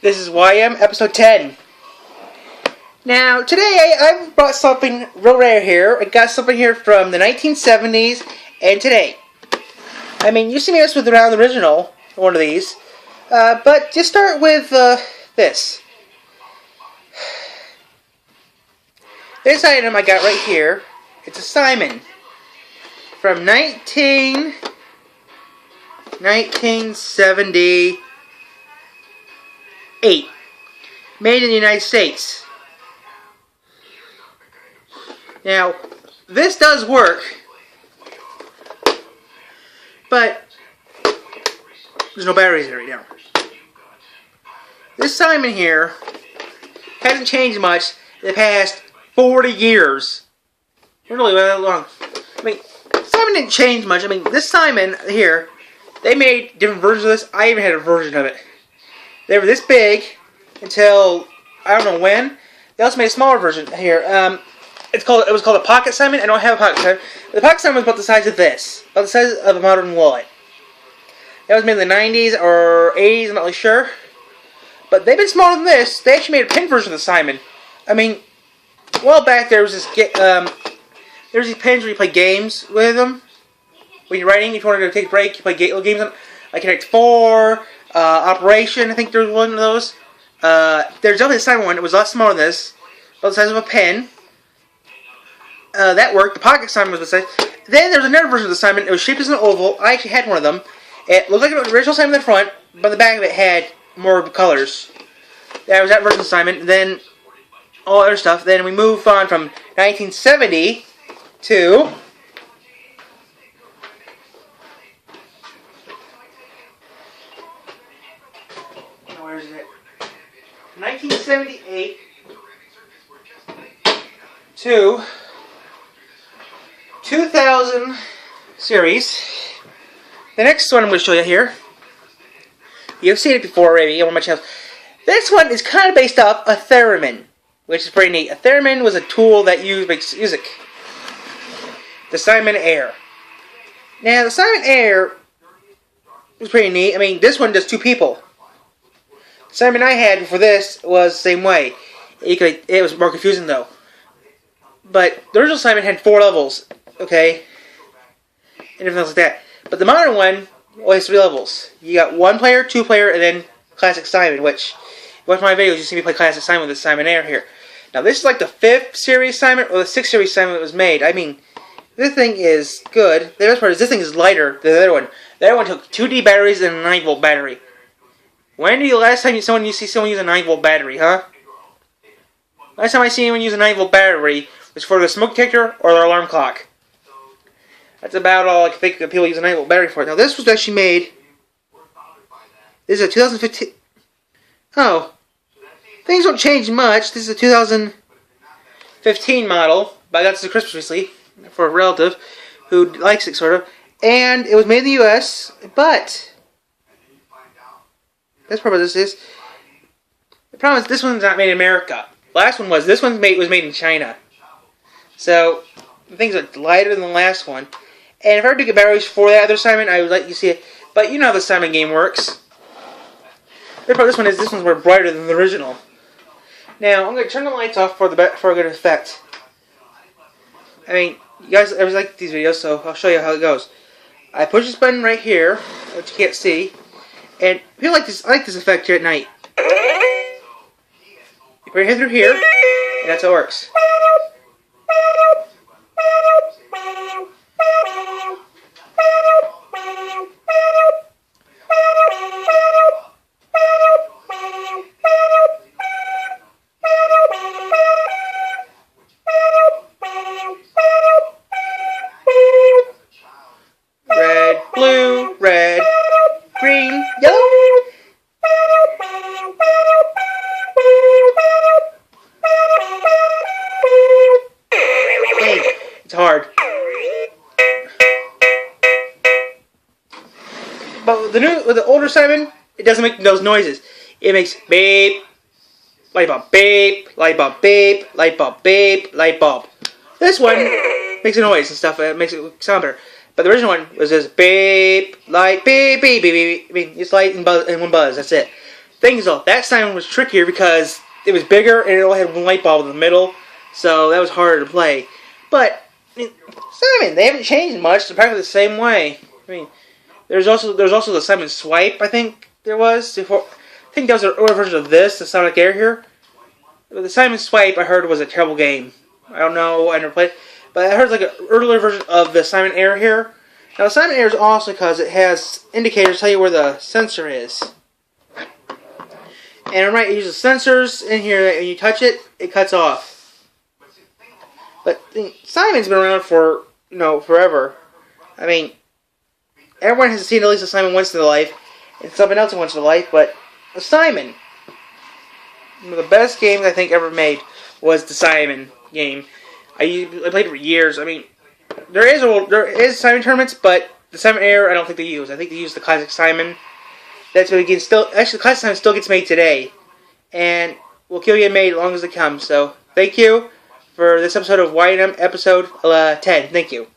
This is YM episode 10. Now, today I've brought something real rare here. I got something here from the 1970s and today. I mean, you see me mess with around the original, one of these. But just start with this. This item I got right here. It's a Simon from 1978. Made in the United States. Now, this does work, but there's no batteries in it right now. This Simon here hasn't changed much in the past 40 years. Really, that long. I mean, Simon didn't change much. I mean, this Simon here, they made different versions of this. I even had a version of it. They were this big until I don't know when. They also made a smaller version here. It was called a Pocket Simon. I don't have a Pocket Simon. The Pocket Simon was about the size of this, about the size of a modern wallet. That was made in the 90s or 80s. I'm not really sure, but they've been smaller than this. They actually made a pin version of the Simon. I mean, a while back there was this there's these pins where you play games with them. When you're writing, if you wanted to take a break, you play little games on like Connect 4. Operation, I think there was one of those. There's definitely a Simon one. It was a lot smaller than this. About the size of a pen. That worked. The Pocket Simon was the size. Then there was another version of the Simon. It was shaped as an oval. I actually had one of them. It looked like an original Simon in the front, but the back of it had more colors. That was that version of Simon. Then all other stuff. Then we move on from 1970 to... Where is it? 1978 to 2000 series. The next one I'm going to show you here. You've seen it before already on my channel. This one is kind of based off a theremin, which is pretty neat. A theremin was a tool that makes music. The Simon Air. Now the Simon Air was pretty neat. I mean, this one does two people. The Simon I had for this was the same way. It was more confusing though. But the original Simon had 4 levels, okay? And everything else like that. But the modern one only has 3 levels. You got 1 player, 2 player, and then Classic Simon, which, if you watch my videos, you see me play Classic Simon with the Simon Air here. Now this is like the 5th series Simon, or the 6th series Simon that was made. I mean, this thing is good. The best part is this thing is lighter than the other one. The other one took 2D batteries and a 9-volt battery. When did the last time you see someone use a 9-volt battery, huh? Last time I see anyone use a 9-volt battery was for the smoke detector or their alarm clock. That's about all I can think of people use a 9-volt battery for. Now this was actually made... This is a 2015... Oh. Things don't change much. This is a 2015 model. But I got this at Christmas recently for a relative who likes it, sort of. And it was made in the U.S., but... That's probably what this is. The problem is this one's not made in America. Last one was. This one was made in China. So, the things are lighter than the last one. And if I were to get batteries for that other Simon, I would let you see it. But you know how the Simon game works. The problem with this one's more brighter than the original. Now, I'm going to turn the lights off for a good effect. I mean, you guys always like these videos, so I'll show you how it goes. I push this button right here, which you can't see. And I like this effect here at night. You put your hand through here, and that's how it works. Red, blue, red, green, yellow. It's hard. But with the older Simon, it doesn't make those noises. It makes beep, light bulb, beep, light bulb, beep, light bulb, beep, light bulb. This one makes a noise and stuff. It makes it sound better. But the original one was just beep, light, beep, beep, beep, beep. I mean, it's light and buzz and one buzz. That's it. things though, that Simon was trickier because it was bigger and it only had one light bulb in the middle, so that was harder to play. But Simon, they haven't changed much. They're practically the same way. I mean, there's also the Simon Swipe. I think there was before. I think that was an earlier version of this, the Sonic Air here. But the Simon Swipe I heard was a terrible game. I don't know. I never played, but I heard like an earlier version of the Simon Air here. Now the Simon Air is awesome because it has indicators to tell you where the sensor is. And right, it uses sensors in here that when you touch it, it cuts off. But Simon's been around for, forever. I mean, everyone has seen at least a Simon once in their life, and something else once in their life, but a Simon. One of the best games I think ever made was the Simon game. I played it for years. I mean, there is Simon tournaments, but the Simon Air I don't think they use. I think they use the Classic Simon. That's what it still. Actually, the Classic Simon still gets made today, and will keep getting made as long as it comes. So, thank you for this episode of YNM episode 10. Thank you.